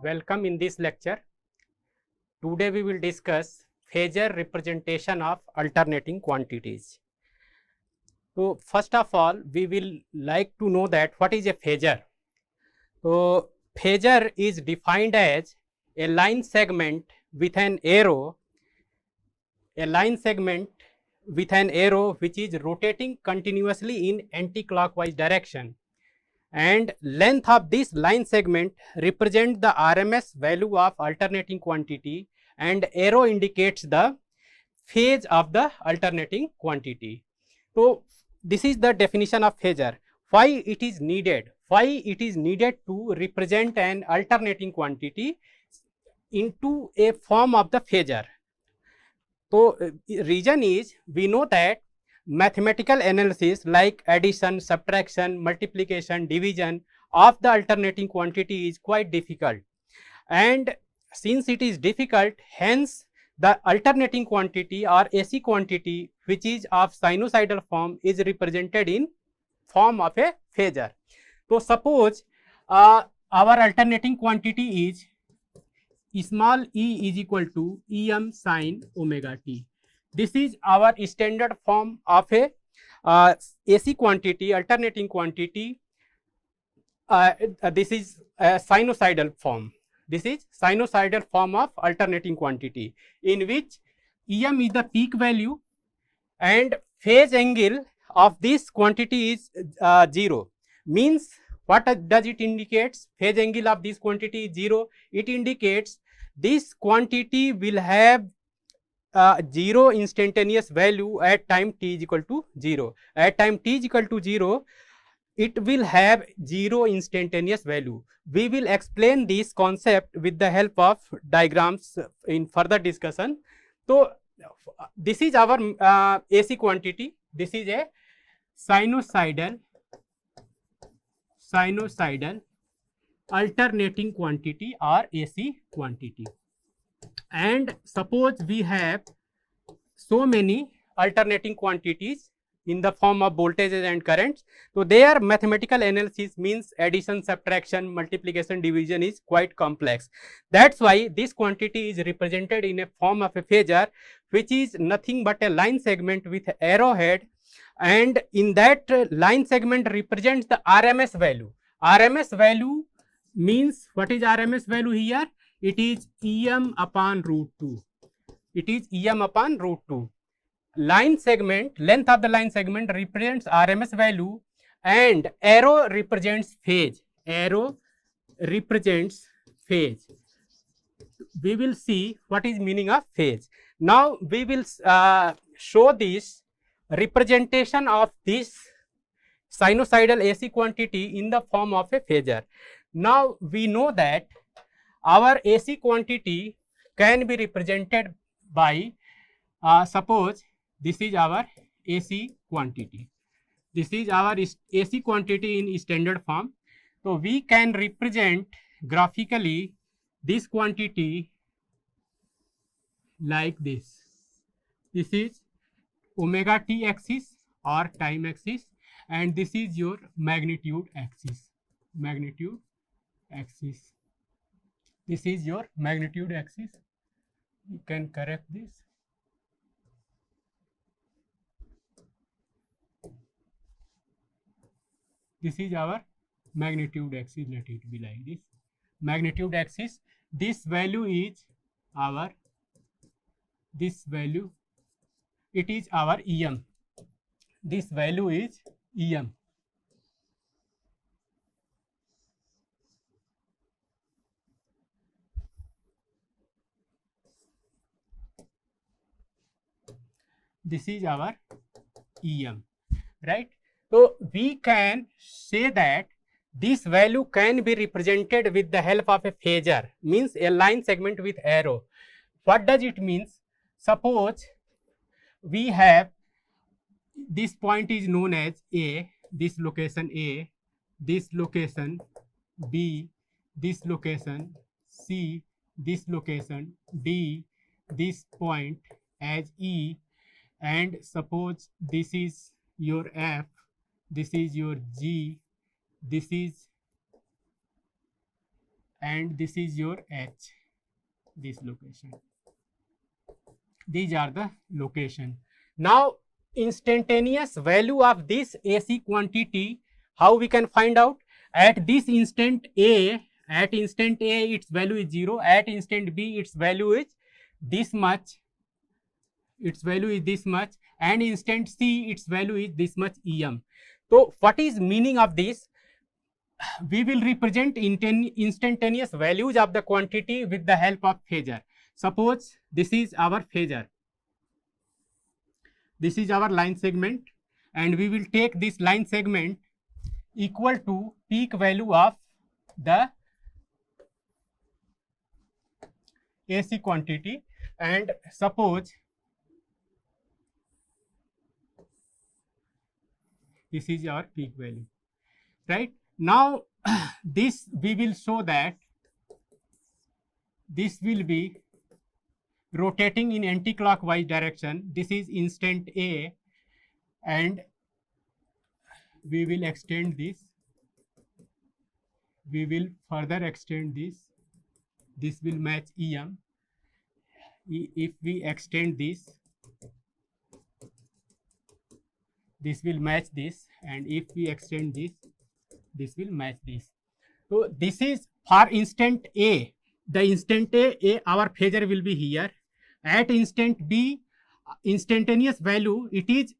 Welcome in this lecture. Today we will discuss phasor representation of alternating quantities. So first of all, we will like to know that what is a phasor. So phasor is defined as a line segment with an arrow, which is rotating continuously in anti-clockwise direction, and length of this line segment represent the RMS value of alternating quantity, and arrow indicates the phase of the alternating quantity. So this is the definition of phasor. Why it is needed? Why it is needed to represent an alternating quantity into a form of the phasor? So reason is, we know that mathematical analysis like addition, subtraction, multiplication, division of the alternating quantity is quite difficult, and since it is difficult, hence the alternating quantity or AC quantity which is of sinusoidal form is represented in form of a phasor. So suppose our alternating quantity is small e is equal to Em sin omega t. This is our standard form of a AC quantity, alternating quantity. This is a sinusoidal form. This is sinusoidal form of alternating quantity, in which Em is the peak value and phase angle of this quantity is 0. Means what does it indicate? Phase angle of this quantity is 0. It indicates this quantity will have 0 instantaneous value at time t is equal to 0. At time t is equal to 0, it will have 0 instantaneous value. We will explain this concept with the help of diagrams in further discussion. So this is our AC quantity. This is a sinusoidal alternating quantity or AC quantity. And suppose we have so many alternating quantities in the form of voltages and currents. So their mathematical analysis means addition, subtraction, multiplication, division is quite complex. That's why this quantity is represented in a form of a phasor, which is nothing but a line segment with arrowhead, and in that line segment represents the RMS value. RMS value means, what is RMS value here? It is Em upon root 2. It is Em upon root 2. Line segment, length of the line segment represents RMS value, and arrow represents phase. Arrow represents phase. We will see what is meaning of phase. Now we will show this representation of this sinusoidal AC quantity in the form of a phasor. Now we know that our AC quantity can be represented by, suppose this is our AC quantity. This is our AC quantity in standard form. So we can represent graphically this quantity like this. This is omega t axis or time axis, and this is your magnitude axis. Magnitude axis. This is your magnitude axis. You can correct this. This is our magnitude axis. Let it be like this. Magnitude axis. This value is our, this value, it is our Em. This value is Em. This is our Em, right? So we can say that this value can be represented with the help of a phasor, means a line segment with arrow. What does it means? Suppose we have, this point is known as A, this location A, this location B, this location C, this location D, this point as E, and suppose this is your F, this is your G, this is and this is your H, this location. These are the location. Now instantaneous value of this AC quantity, how we can find out? At this instant A, its value is 0, at instant B its value is this much, and instant C its value is this much EM. So what is meaning of this? We will represent instantaneous values of the quantity with the help of phasor. Suppose this is our phasor, this is our line segment, and we will take this line segment equal to peak value of the AC quantity, and suppose this is our peak value, right? Now this we will show that this will be rotating in anti-clockwise direction. This is instant A, and we will extend this, we will further extend this, this will match EM. If we extend this, this will match this, and if we extend this, this will match this. So this is for instant A. The instant A our phasor will be here. At instant B, instantaneous value, it is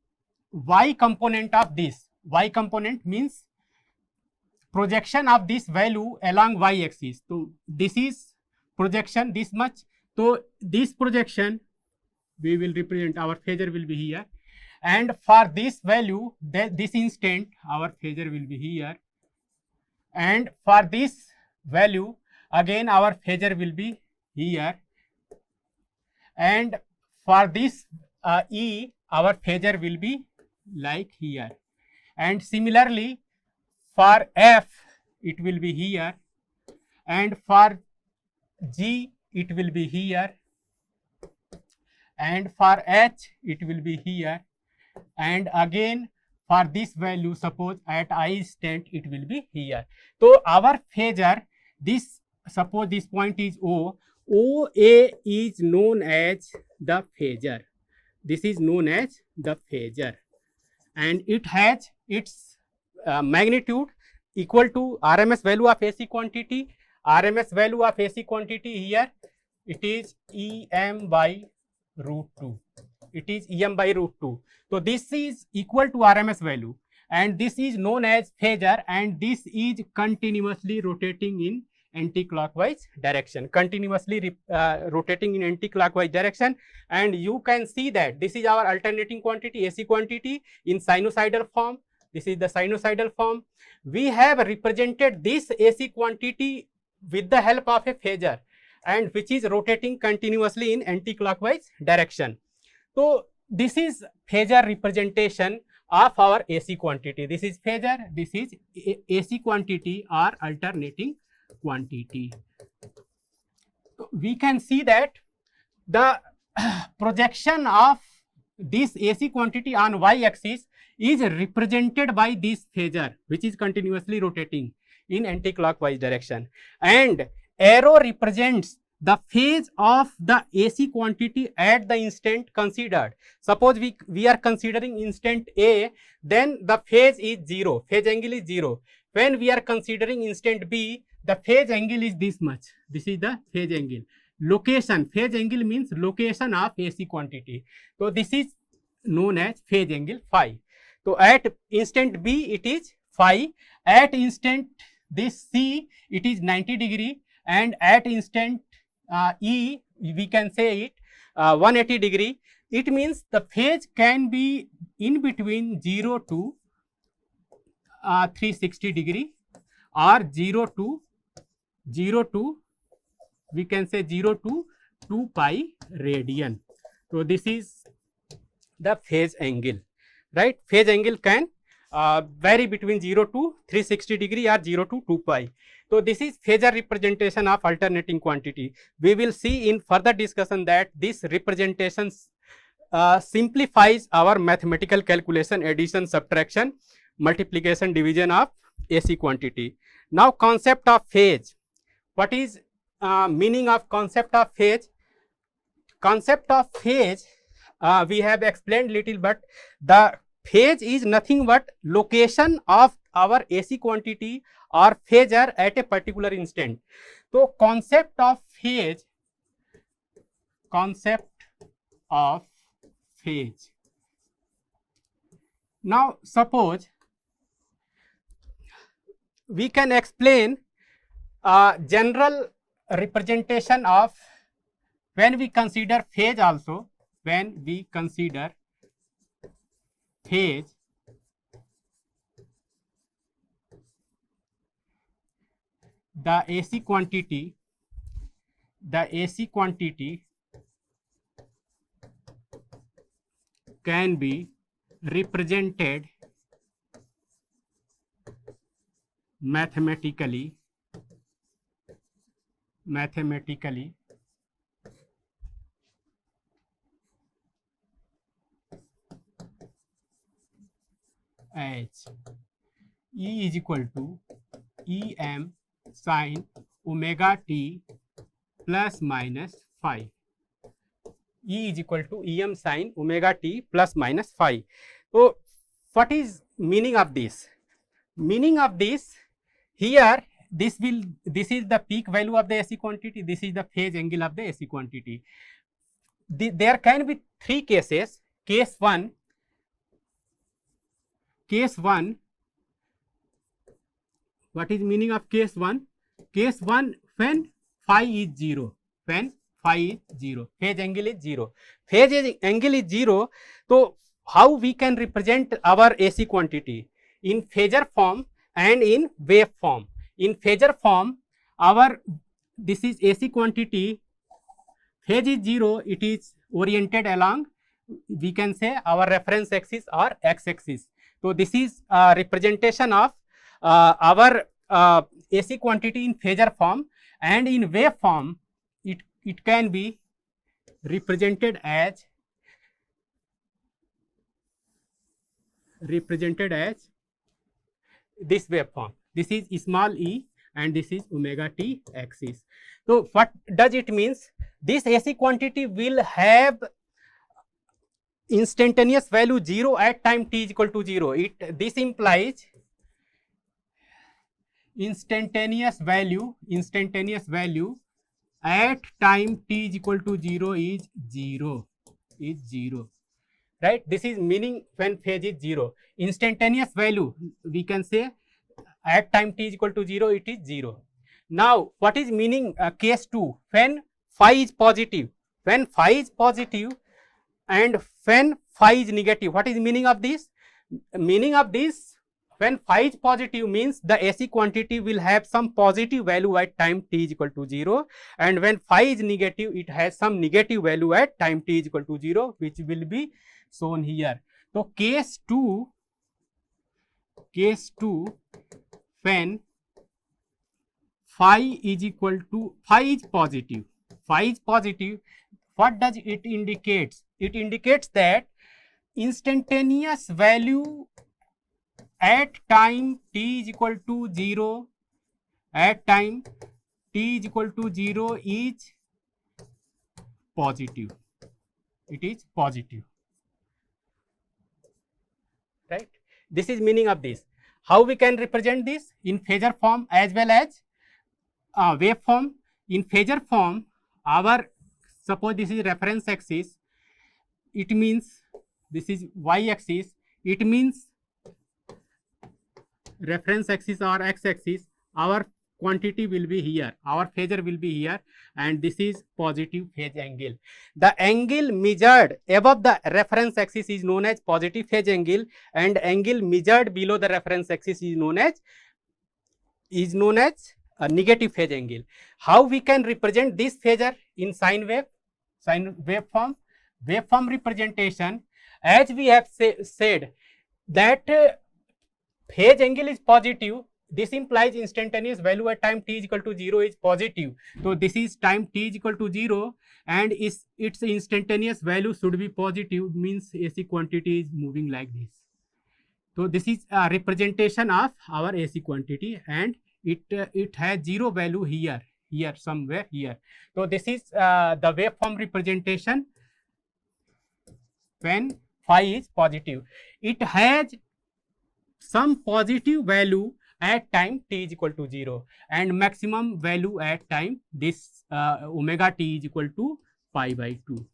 Y component of this. Y component means projection of this value along Y axis. So this is projection this much. So this projection we will represent, our phasor will be here, and for this value, this instant our phasor will be here, and for this value again our phasor will be here, and for this E our phasor will be like here, and similarly for F it will be here, and for G it will be here, and for H it will be here, and again for this value, suppose at I instant it will be here. So our phasor, this, suppose this point is O, OA is known as the phasor. This is known as the phasor, and it has its magnitude equal to RMS value of AC quantity. RMS value of AC quantity here, it is EM by root 2. It is EM by root 2. So this is equal to RMS value, and this is known as phasor, and this is continuously rotating in anti-clockwise direction, rotating in anti-clockwise direction. And you can see that this is our alternating quantity, AC quantity, in sinusoidal form. This is the sinusoidal form. We have represented this AC quantity with the help of a phasor, and which is rotating continuously in anti-clockwise direction. So this is phasor representation of our AC quantity. This is phasor, this is AC quantity or alternating quantity. We can see that the projection of this AC quantity on y-axis is represented by this phasor, which is continuously rotating in anti-clockwise direction, and arrow represents the phase of the AC quantity at the instant considered. Suppose we are considering instant A, then the phase is 0, phase angle is 0. When we are considering instant B, the phase angle is this much. This is the phase angle. Location, phase angle means location of AC quantity. So this is known as phase angle phi. So at instant B it is phi, at instant this C it is 90 degree, and at instant E we can say it 180 degree. It means the phase can be in between 0 to 360 degree, or 0 to we can say 0 to 2 pi radian. So this is the phase angle, right? Phase angle can vary between 0 to 360 degree or 0 to 2 pi. So this is phasor representation of alternating quantity. We will see in further discussion that this representation simplifies our mathematical calculation, addition, subtraction, multiplication, division of AC quantity. Now concept of phase. what is meaning of concept of phase? Concept of phase we have explained little, but the phase is nothing but location of our AC quantity or phasor at a particular instant. So concept of phase, concept of phase. Now suppose we can explain general representation of, when we consider phase also, when we consider phase, the AC quantity can be represented mathematically as E is equal to Em sin omega t plus minus phi. E is equal to Em sin omega t plus minus phi. So what is meaning of this? Meaning of this, here this is the peak value of the AC quantity, this is the phase angle of the AC quantity. There can be three cases. Case 1, what is meaning of case 1? Case 1, when phi is 0, phase angle is 0. Phase angle is 0, so how we can represent our AC quantity? In phasor form and in wave form. In phasor form, this is AC quantity, phase is 0, it is oriented along, we can say, our reference axis or x axis. So this is representation of our AC quantity in phasor form, and in wave form it can be represented as this waveform. This is small e and this is omega t axis. So what does it means? This AC quantity will have instantaneous value 0 at time t is equal to 0. This implies instantaneous value at time t is equal to 0 is 0, right? This is meaning when phase is 0. Instantaneous value, we can say, at time t is equal to 0, it is 0. Now what is meaning case 2? When phi is positive, and when phi is negative. What is meaning of this? Meaning of this, when phi is positive means the AC quantity will have some positive value at time t is equal to 0, and when phi is negative, it has some negative value at time t is equal to 0, which will be shown here. So case 2, when phi is positive, what does it indicate? It indicates that instantaneous value at time t is equal to 0, is positive. It is positive, right? This is meaning of this. How we can represent this? In phasor form as well as wave form. In phasor form, suppose this is reference axis, it means this is y axis, it means reference axis or x axis, our quantity will be here, our phasor will be here, and this is positive phase angle. The angle measured above the reference axis is known as positive phase angle, and angle measured below the reference axis is known as a negative phase angle. How we can represent this phasor in sine wave form? Waveform representation, as we have said that phase angle is positive, this implies instantaneous value at time t is equal to 0 is positive. So this is time t is equal to 0 and its instantaneous value should be positive, means AC quantity is moving like this. So this is a representation of our AC quantity, and it has 0 value here. here, somewhere here. So this is the waveform representation when phi is positive. It has some positive value at time t is equal to 0 and maximum value at time this omega t is equal to pi by 2.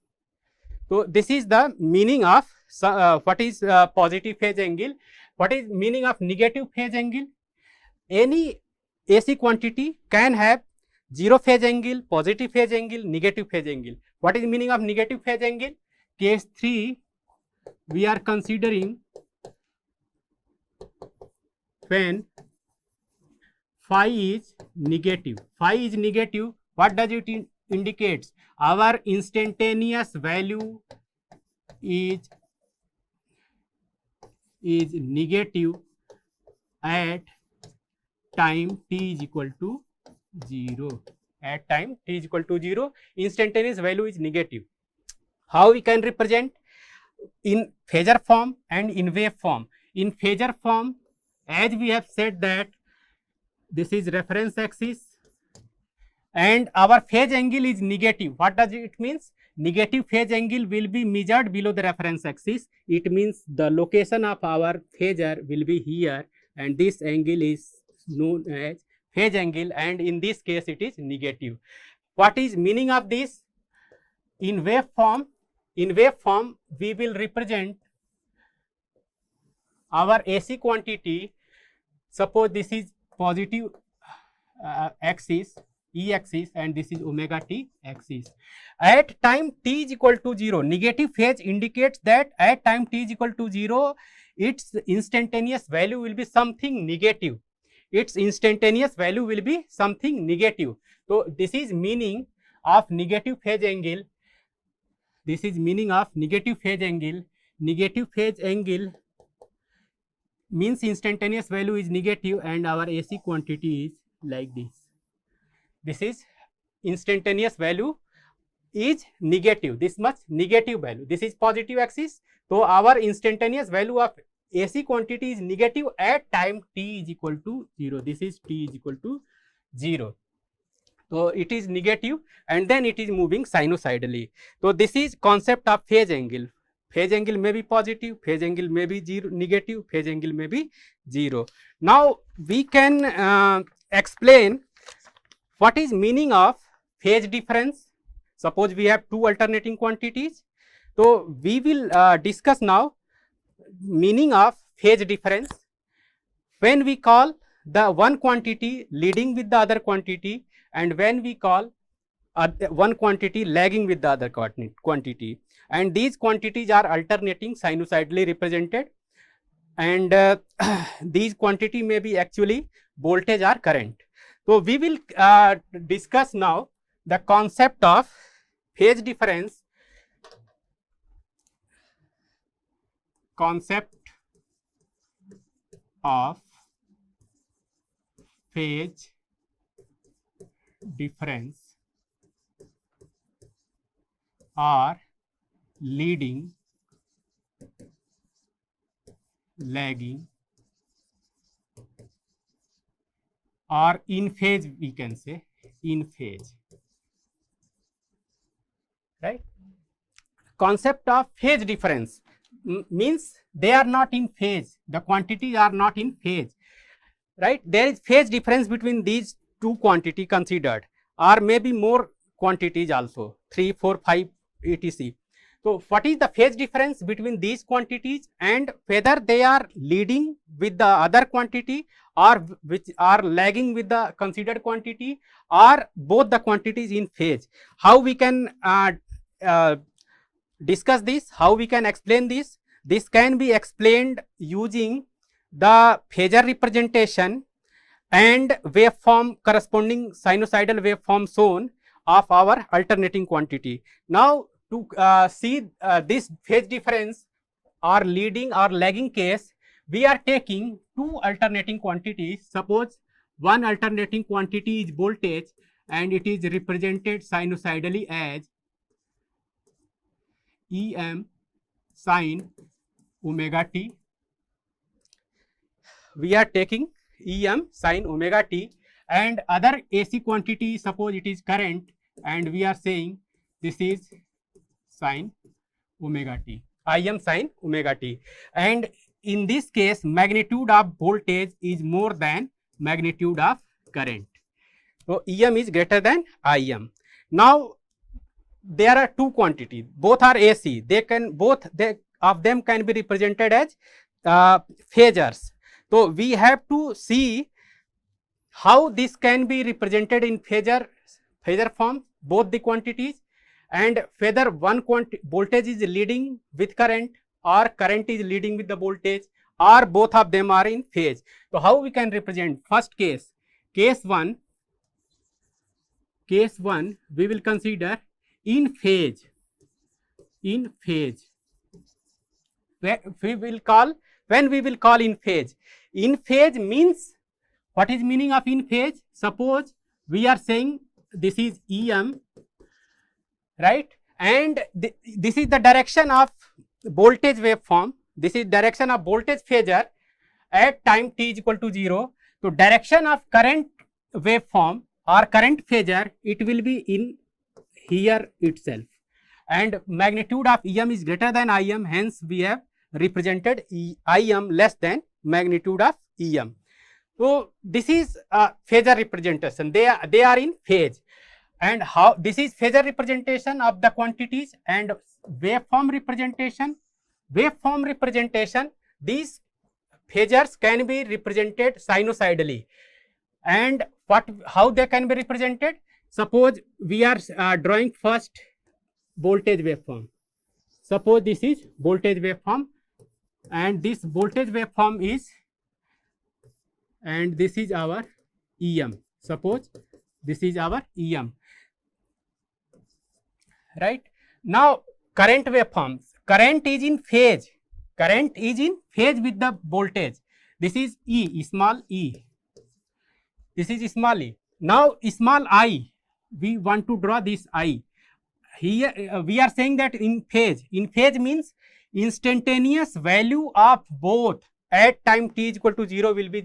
So this is the meaning of what is positive phase angle. What is meaning of negative phase angle? Any AC quantity can have 0 phase angle, positive phase angle, negative phase angle. What is meaning of negative phase angle? Case 3 we are considering when phi is negative. Phi is negative. What does it indicates? Our instantaneous value is negative at time t is equal to 0. At time t is equal to 0, instantaneous value is negative. How we can represent? In phasor form and in wave form. In phasor form, as we have said that this is reference axis and our phase angle is negative. What does it means? Negative phase angle will be measured below the reference axis. It means the location of our phasor will be here and this angle is known as phase angle, and in this case it is negative. What is meaning of this? In waveform we will represent our AC quantity. Suppose this is positive axis, E axis, and this is omega t axis. At time t is equal to 0, negative phase indicates that at time t is equal to 0, its instantaneous value will be something negative. Its instantaneous value will be something negative. So this is meaning of negative phase angle. This is meaning of negative phase angle. Negative phase angle means instantaneous value is negative and our AC quantity is like this. This is instantaneous value is negative, this much negative value. This is positive axis. So our instantaneous value of AC quantity is negative at time t is equal to 0. This is t is equal to 0. So it is negative and then it is moving sinusoidally. So this is concept of phase angle. Phase angle may be positive, phase angle may be negative, phase angle may be 0. Now we can explain what is meaning of phase difference. Suppose we have two alternating quantities. So we will discuss now meaning of phase difference when we call the one quantity leading with the other quantity and when we call one quantity lagging with the other quantity, and these quantities are alternating sinusoidally represented, and these quantity may be actually voltage or current. So we will discuss now the concept of phase difference. Concept of phase difference are leading, lagging or in phase, we can say in phase, right? Concept of phase difference means they are not in phase, the quantities are not in phase, right? There is phase difference between these two quantity considered, or maybe more quantities also, 3, 4, 5 etc. So what is the phase difference between these quantities and whether they are leading with the other quantity or which are lagging with the considered quantity, or both the quantities in phase? How we can discuss this, how we can explain this? This can be explained using the phasor representation and waveform, corresponding sinusoidal waveform shown of our alternating quantity. Now to see this phase difference or leading or lagging case, we are taking two alternating quantities. Suppose one alternating quantity is voltage and it is represented sinusoidally as Em sin omega t. We are taking Em sin omega t, and other AC quantity, suppose it is current, and we are saying this is sine omega t, Im sine omega t, and in this case magnitude of voltage is more than magnitude of current. So Em is greater than Im. Now there are two quantities, both are AC. They of them can be represented as phasors. So we have to see how this can be represented in phasor form, both the quantities, and whether one voltage is leading with current or current is leading with the voltage, or both of them are in phase. So how we can represent? First case, case 1 we will consider in phase. When we will call in phase. In phase means, what is meaning of in phase? Suppose we are saying this is Em, right, and this is the direction of voltage waveform. This is direction of voltage phasor at time t is equal to 0. So direction of current waveform or current phasor, it will be in here itself, and magnitude of Em is greater than Im, hence we have represented Im less than magnitude of Em. So this is phasor representation. They are in phase. And how this is phasor representation of the quantities, and waveform representation. These phasors can be represented sinusoidally. And how they can be represented? Suppose we are drawing first voltage waveform. Suppose this is voltage waveform, and this voltage waveform is, and this is our Em. Suppose this is our Em, right? Now current waveforms, current is in phase with the voltage. This is E, small e, this is small e. Now small I, we want to draw this I. Here we are saying that in phase means instantaneous value of both at time t is equal to 0 will be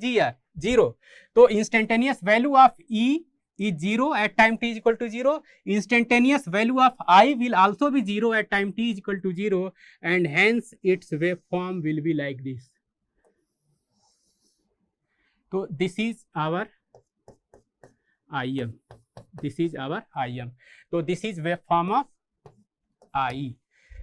0. So instantaneous value of E is 0 at time t is equal to 0. Instantaneous value of I will also be 0 at time t is equal to 0, and hence its waveform will be like this. So this is our Im. This is our Im. So this is waveform of I.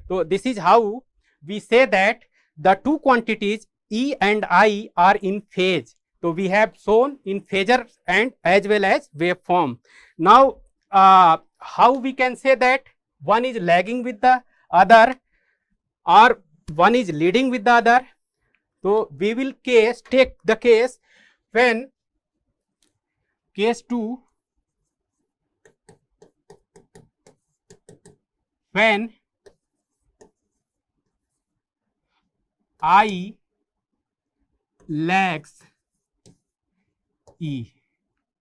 So this is how we say that the two quantities E and I are in phase. So we have shown in phasor and as well as waveform. Now how we can say that one is lagging with the other or one is leading with the other? So we will take the case when case 2, when I lags E,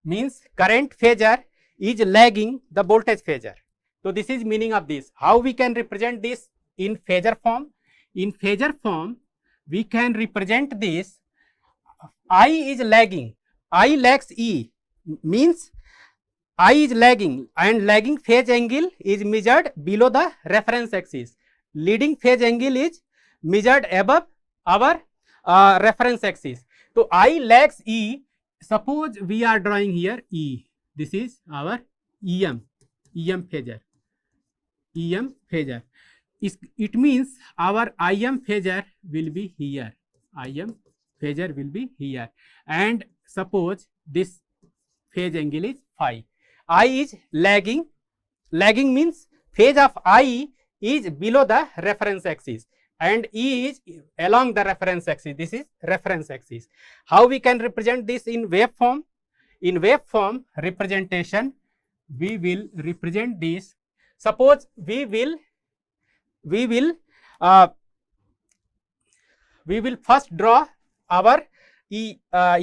means current phasor is lagging the voltage phasor. So this is meaning of this. How we can represent this in phasor form? In phasor form, we can represent this. I is lagging, I lags E, means I is lagging, and lagging phase angle is measured below the reference axis. Leading phase angle is measured above our reference axis. So I lags E. Suppose we are drawing here E. This is our Em phasor. It means our Im phasor will be here. Im phasor will be here. And suppose this phase angle is phi. I is lagging. Lagging means phase of I is below the reference axis, and E is along the reference axis. This is reference axis. How we can represent this in waveform? In waveform representation, we will represent this. Suppose we will first draw our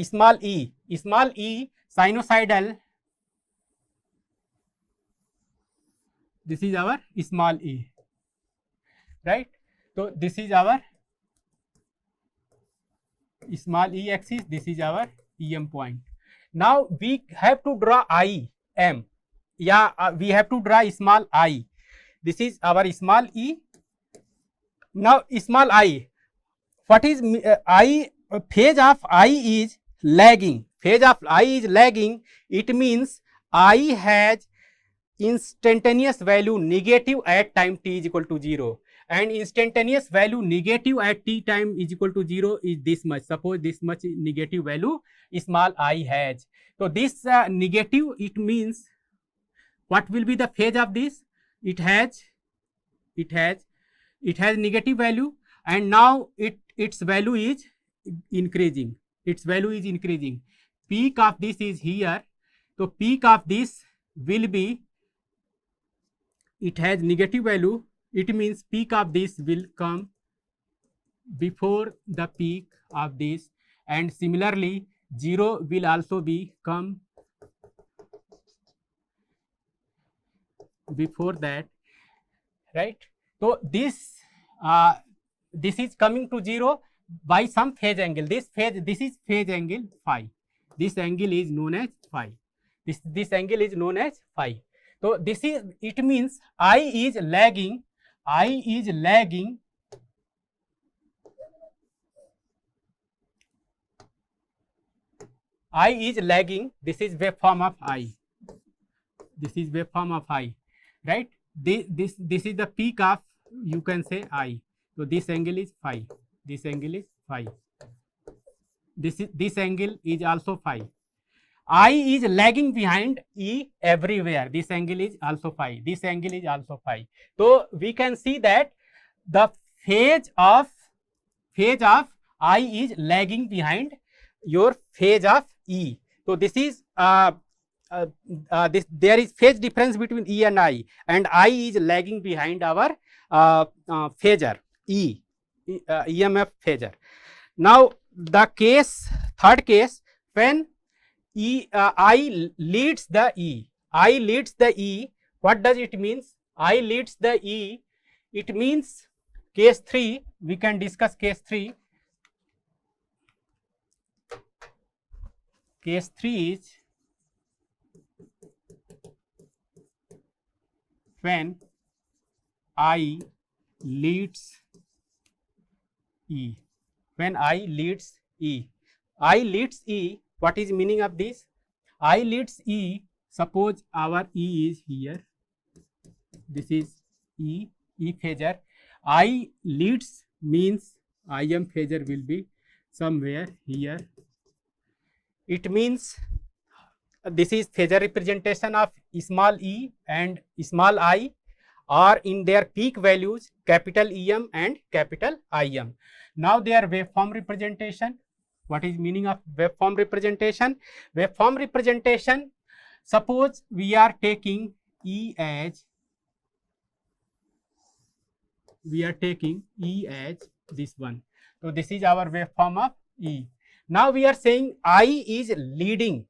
small e sinusoidal. This is our small e, right? So this is our small e axis, this is our Em point. Now we have to draw I m. Yeah, we have to draw small I. This is our small e. Now small I. What is I? Phase of I is lagging. Phase of I is lagging. It means I has instantaneous value negative at time t is equal to 0, and instantaneous value negative at t time is equal to 0 is this much. Suppose this much negative value small I has. So this negative, it means what will be the phase of this? It has negative value, and now its value is increasing. Its value is increasing. Peak of this is here. So peak of this will be, it has negative value. It means peak of this will come before the peak of this, and similarly 0 will also be come before that, right? So this is coming to 0 by some phase angle. This is phase angle phi. This angle is known as phi. This angle is known as phi. So this is, it means I is lagging. I is lagging. I is lagging. This is waveform of I. This is waveform of I, right? This is the peak of, you can say, I. So this angle is phi. This angle is phi. This angle is also phi. I is lagging behind E everywhere. This angle is also phi. This angle is also phi. So we can see that the phase of I is lagging behind your phase of E. So this is there is phase difference between E and I is lagging behind our phasor E, EMF phasor. Now the third case, when I leads the E. I leads the E. What does it means? I leads the E. It means case 3. We can discuss case 3. Case 3 is when I leads E. When I leads E. I leads E. What is meaning of this? I leads E. Suppose our E is here. This is E phasor. I leads means IM phasor will be somewhere here. It means this is phasor representation of small e and small I are in their peak values, capital EM and capital IM. Now their waveform representation. What is meaning of waveform representation? Waveform representation, suppose we are taking E as, this one. So this is our waveform of E. Now we are saying I is leading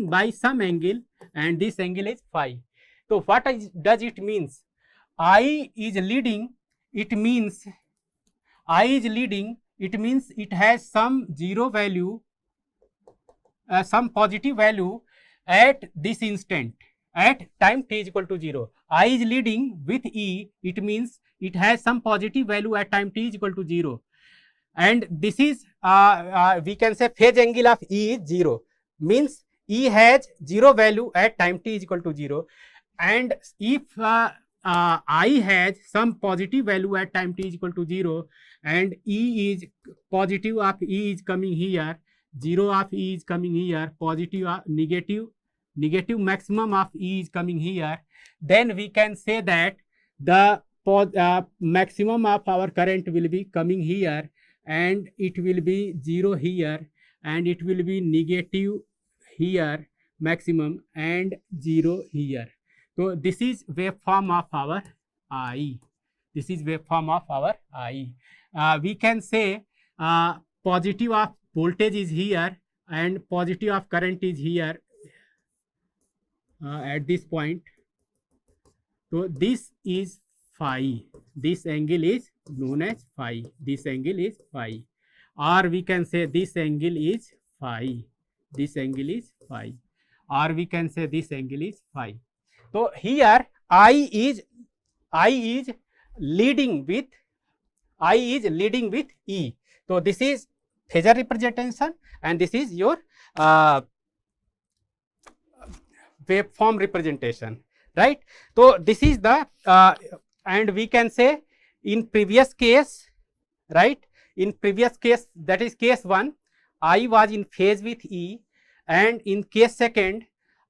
by some angle, and this angle is phi. So what does it means? I is leading, it means it has some zero value, some positive value at this instant, at time t is equal to 0. I is leading with E, it means it has some positive value at time t is equal to 0. And this is, we can say phase angle of E is 0, means E has 0 value at time t is equal to 0. And if I has some positive value at time t is equal to 0, and E is positive of E is coming here, 0 of E is coming here, positive negative maximum of E is coming here, then we can say that the maximum of our current will be coming here, and it will be 0 here, and it will be negative here maximum, and 0 here. So this is waveform of our I. This is waveform of our I. We can say positive of voltage is here and positive of current is here at this point. So this is phi. This angle is known as phi. This angle is phi. Or we can say this angle is phi. this angle is phi, or we can say this angle is phi. So here I is leading with E. So this is phasor representation and this is your waveform representation, right? So this is the and we can say in previous case, right, in previous case, that is case 1, I was in phase with E, and in case 2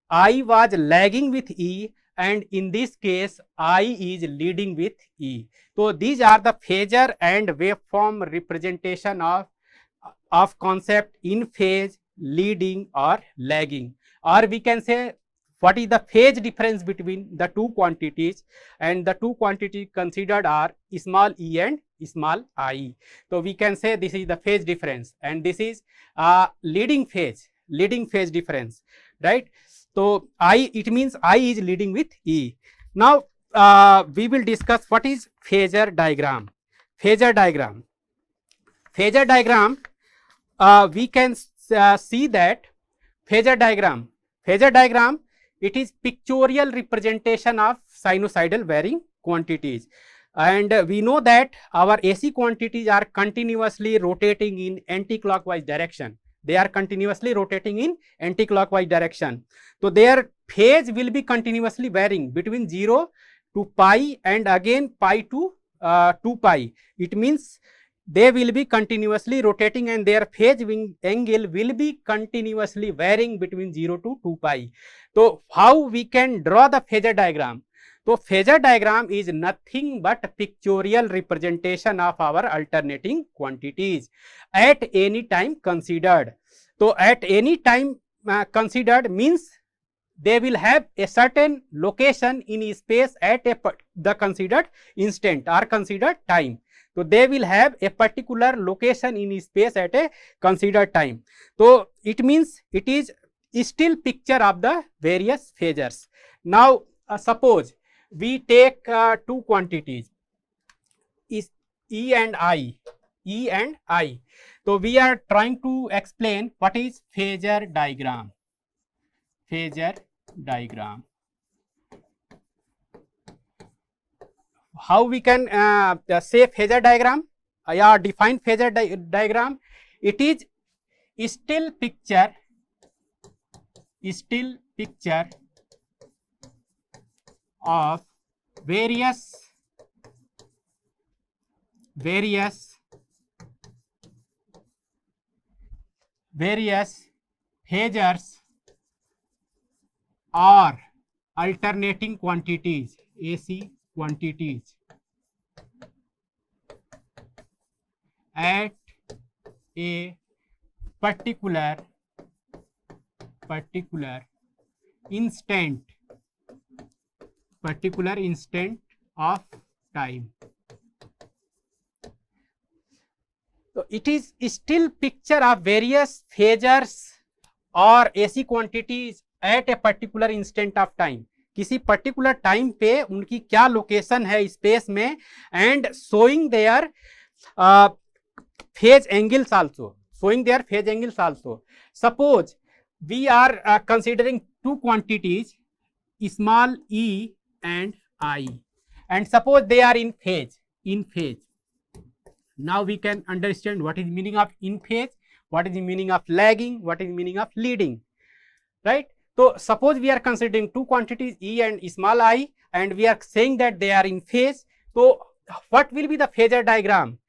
I was lagging with E, and in this case I is leading with E. So these are the phasor and waveform representation of concept in phase, leading or lagging, or we can say what is the phase difference between the two quantities, and the two quantities considered are small e and small I. So we can say this is the phase difference and this is leading phase difference, right? So it means I is leading with E. Now we will discuss what is phasor diagram. Phasor diagram, we can see that phasor diagram, it is pictorial representation of sinusoidal varying quantities, and we know that our AC quantities are continuously rotating in anti-clockwise direction. They are continuously rotating in anti-clockwise direction. So their phase will be continuously varying between 0 to pi and again pi to 2 pi. It means they will be continuously rotating and their phase angle will be continuously varying between 0 to 2 pi. So how we can draw the phasor diagram? So phasor diagram is nothing but pictorial representation of our alternating quantities at any time considered. So at any time considered means they will have a certain location in space at the considered instant or considered time. So they will have a particular location in space at a considered time. So it means it is still picture of the various phasors. Now suppose we take two quantities is E and I. So we are trying to explain what is phasor diagram. How we can say phasor diagram or define phasor diagram? It is still picture of various phasors or alternating quantities, AC quantities at a particular instant of time. So it is still picture of various phasors or AC quantities at a particular instant of time. किसी particular time पे उनकी क्या location है space में, and showing their phase angles also, suppose we are considering two quantities small e and I, and suppose they are in phase. Now we can understand what is meaning of in phase, what is the meaning of lagging, what is the meaning of leading, right? So suppose we are considering two quantities E and small I, and we are saying that they are in phase. So what will be the phasor diagram?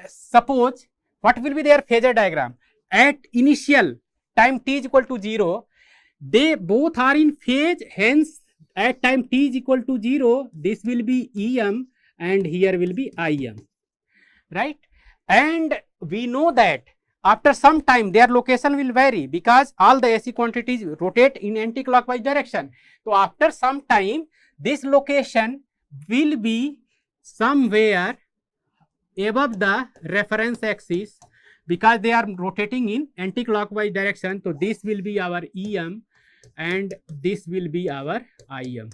Suppose what will be their phasor diagram? At initial time t is equal to 0, they both are in phase, hence at time t is equal to 0, this will be Em and here will be Im, right? And we know that after some time their location will vary because all the AC quantities rotate in anti-clockwise direction. So after some time this location will be somewhere above the reference axis because they are rotating in anti-clockwise direction. So this will be our Em and this will be our Im.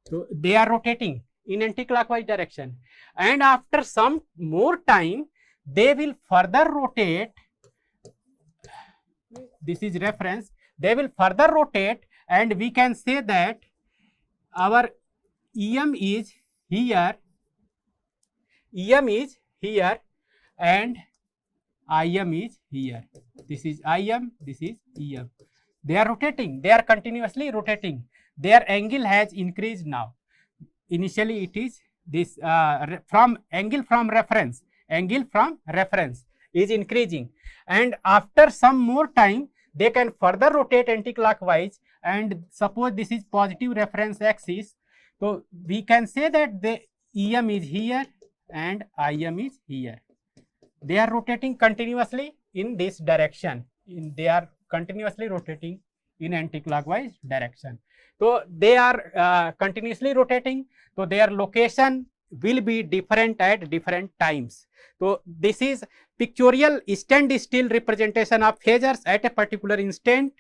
So they are rotating in anti-clockwise direction, and after some more time they will further rotate this is reference, they will further rotate, and we can say that our EM is here, EM is here, and IM is here. This is IM, this is EM. They are rotating, they are continuously rotating. Their angle has increased now. Initially it is this from angle from reference is increasing, and after some more time they can further rotate anticlockwise, and suppose this is positive reference axis, so we can say that the EM is here and IM is here. They are rotating continuously in this direction, they are continuously rotating in anticlockwise direction. So they are continuously rotating, so their location will be different at different times. So this is pictorial standstill representation of phasors at a particular instant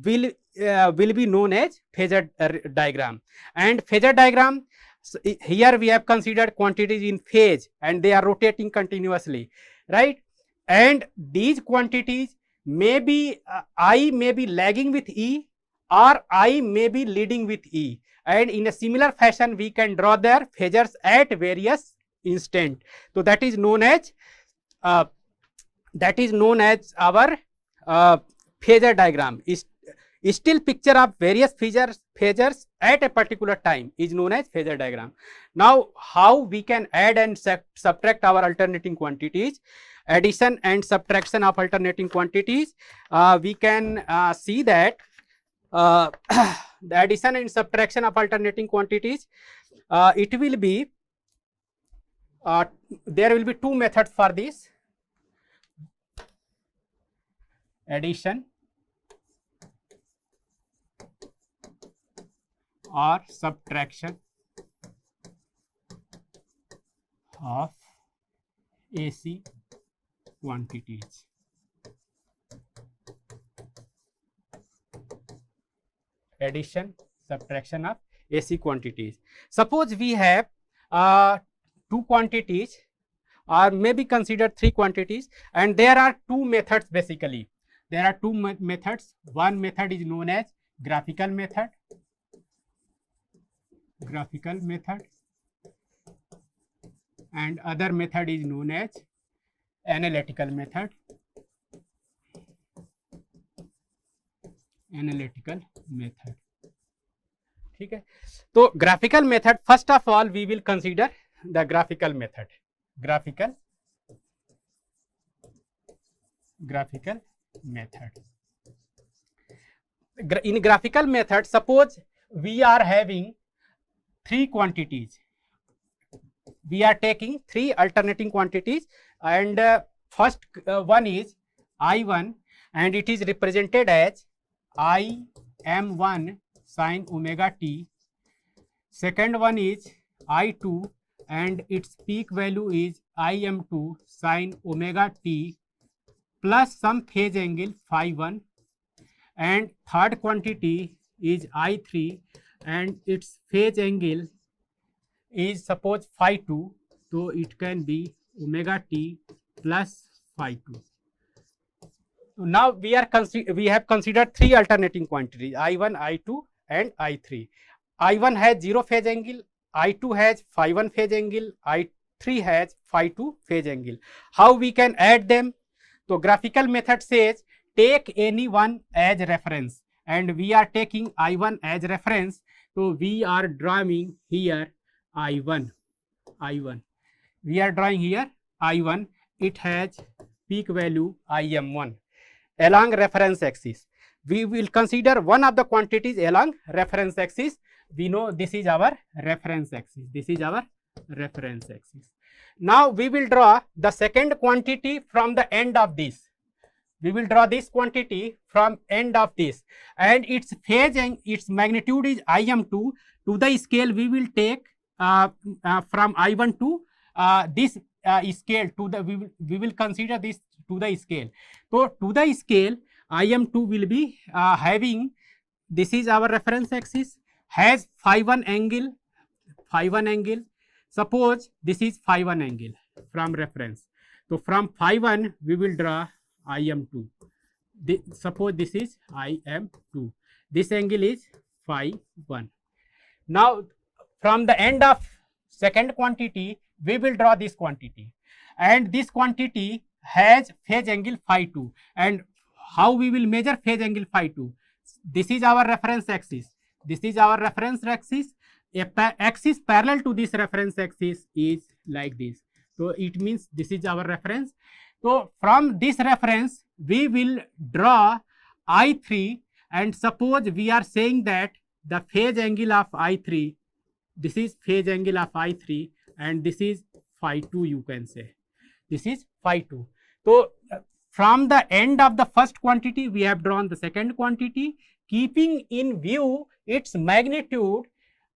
will be known as phasor diagram. And phasor diagram, so here we have considered quantities in phase and they are rotating continuously, right? And these quantities may be I may be lagging with E or I may be leading with E, and in a similar fashion we can draw their phasors at various instant. So that is known as our phasor diagram. Still picture of various phasors at a particular time is known as phasor diagram. Now how we can add and subtract our alternating quantities? Addition and subtraction of alternating quantities, we can see that the addition and subtraction of alternating quantities, it will be there will be two methods for this: addition or subtraction of AC quantities. Addition, subtraction of AC quantities. Suppose we have two quantities, or maybe consider three quantities, and there are two methods basically. There are two methods. One method is known as graphical method. And other method is known as analytical method. ठीक है, तो graphical method, first of all we will consider the graphical method. In graphical method, suppose we are having three quantities. We are taking three alternating quantities, and first one is I1, and it is represented as Im1 sin omega t. Second one is I2, and its peak value is Im2 sin omega t plus some phase angle phi 1. And third quantity is I3, and its phase angle is suppose phi 2, so it can be omega t plus phi 2. So now we have considered three alternating quantities, I1, I2 and I3. I1 has 0 phase angle, I2 has phi 1 phase angle, I3 has phi 2 phase angle. How we can add them? So graphical method says take any one as reference, and we are taking I1 as reference, so we are drawing here I1. We are drawing here I1. It has peak value Im1 along reference axis. We will consider one of the quantities along reference axis. We know this is our reference axis. Now we will draw the second quantity from the end of this. We will draw this quantity from end of this, and its phase and its magnitude is Im2. To the scale we will take from I1 to this scale to the we will consider this to the scale. So to the scale Im2 will be having, this is our reference axis, has phi 1 angle. Suppose this is phi 1 angle from reference. So from phi 1 we will draw Im2. suppose this is IM2. This angle is phi 1. Now, from the end of second quantity, we will draw this quantity, and this quantity has phase angle phi 2. And how we will measure phase angle phi 2? This is our reference axis. This is our reference axis. Axis parallel to this reference axis is like this. So it means this is our reference. So from this reference, we will draw I3, and suppose we are saying that the phase angle of I3, this is phase angle of I3, and this is phi 2, you can say. This is phi 2. So from the end of the first quantity, we have drawn the second quantity, keeping in view its magnitude,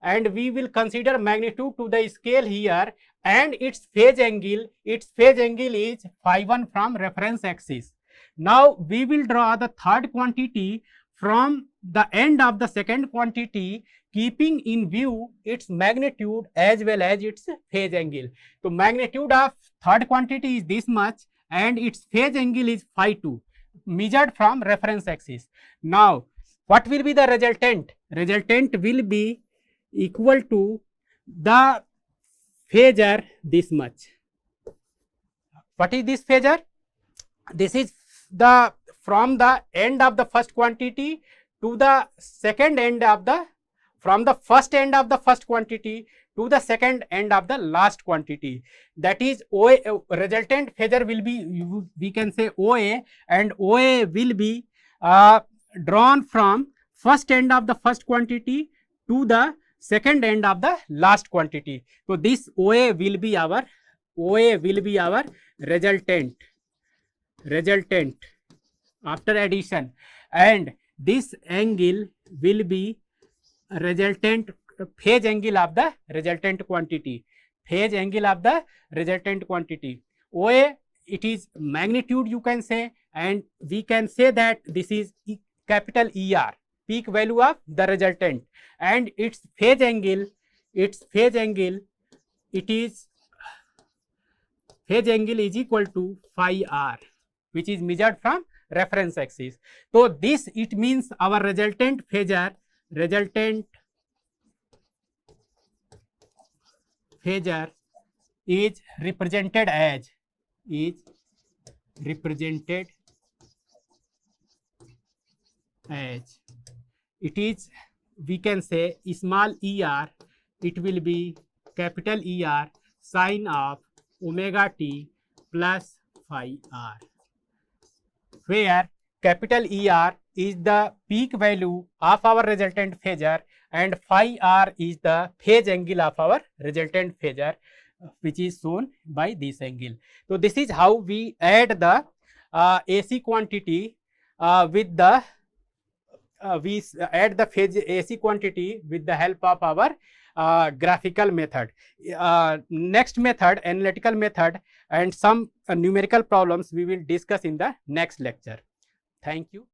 and we will consider magnitude to the scale here, and its phase angle is phi 1 from reference axis. Now we will draw the third quantity from the end of the second quantity, keeping in view its magnitude as well as its phase angle. So magnitude of third quantity is this much, and its phase angle is phi 2, measured from reference axis. Now what will be the resultant? Resultant will be equal to the phasor this much. What is this phasor? This is the from the end of the first quantity to the second end of the, from the first end of the first quantity to the second end of the last quantity. That is OA, resultant phasor will be, we can say OA, and OA will be drawn from first end of the first quantity to the second end of the last quantity. So this OA will be our resultant after addition, and this angle will be resultant phase angle of the resultant quantity. Phase angle of the resultant quantity. OA, it is magnitude, you can say, and we can say that this is capital ER, peak value of the resultant, and its phase angle is equal to phi r, which is measured from reference axis. So this, it means our resultant phasor is represented as it is, we can say small er, it will be capital ER sine of omega t plus phi r, where capital ER is the peak value of our resultant phasor and phi r is the phase angle of our resultant phasor, which is shown by this angle. So this is how we add the AC quantity with the we add the phase AC quantity with the help of our graphical method. Next method, analytical method, and some numerical problems we will discuss in the next lecture. Thank you.